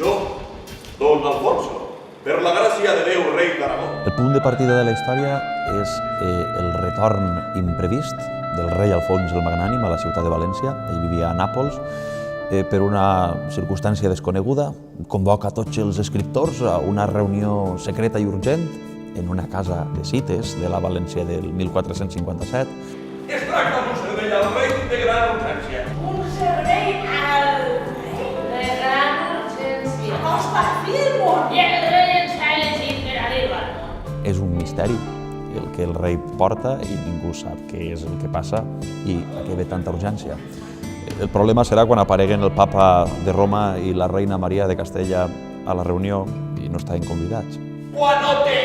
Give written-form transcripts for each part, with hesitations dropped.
Jo, don Alfonso, per la gràcia de Déu, rei d'Aragó. El punt de partida de la història és el retorn imprevist del rei Alfons el Magnànim a la ciutat de València. Ell vivia a Nàpols. Per una circumstància desconeguda, convoca tots els escriptors a una reunió secreta i urgent en una casa de cites de la València del 1457. Es tracta d'un servei al rei de gran urgència. Un servei al rei de gran urgència. Costa firmo! I el rei ens ha elegit per arribar. És un misteri el que el rei porta i ningú sap què és el que passa i a què ve tanta urgència. El problema serà quan apareguen el papa de Roma i la reina Maria de Castella a la reunió i no estaven convidats. Quan no té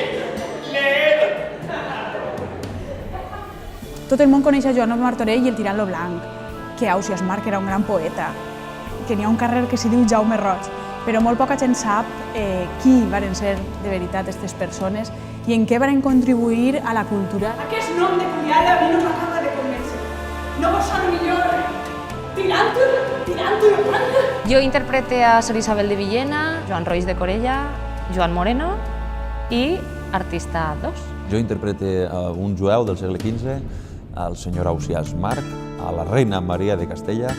leer. Tot el món coneix a Joanot Martorell i el Tirant lo Blanc, que Ausiàs Marc era un gran poeta, que n'hi ha un carrer que s'hi diu Jaume Roig, però molt poca gent sap qui varen ser de veritat aquestes persones i en què varen contribuir a la cultura. Aquest nom de cunyada a mi no m'acaba de convèncer. No pot ser millor. Tirant-ho blanc. Jo interprete a Sor Isabel de Villena, Joan Roís de Corella, Joan Moreno i Artista 2. Jo interprete a un jueu del segle XV, al senyor Ausiàs Marc, a la reina Maria de Castella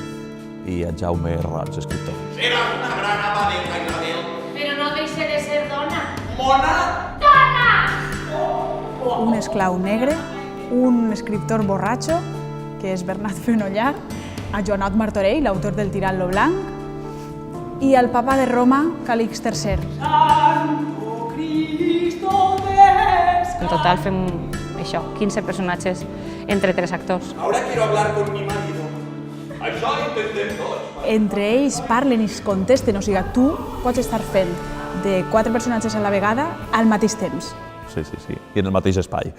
i a Jaume Roig, escriptor. Seràs una gran abadenca, Isabel. Però no deixe de ser dona. Mona! Dona! Un esclau negre, un escriptor borratxo, que és Bernat Fenollar, a Joanot Martorell, l'autor del Tirant lo Blanc, i al papa de Roma, Calix III. Santo Cristo Descansa. En total fem això, 15 personatges entre 3 actors. Ahora quiero hablar con mi marido. Això intentem tots. Entre ells parlen i es contesten, o sigui, tu pots estar fent de 4 personatges a la vegada al mateix temps. Sí, i en el mateix espai.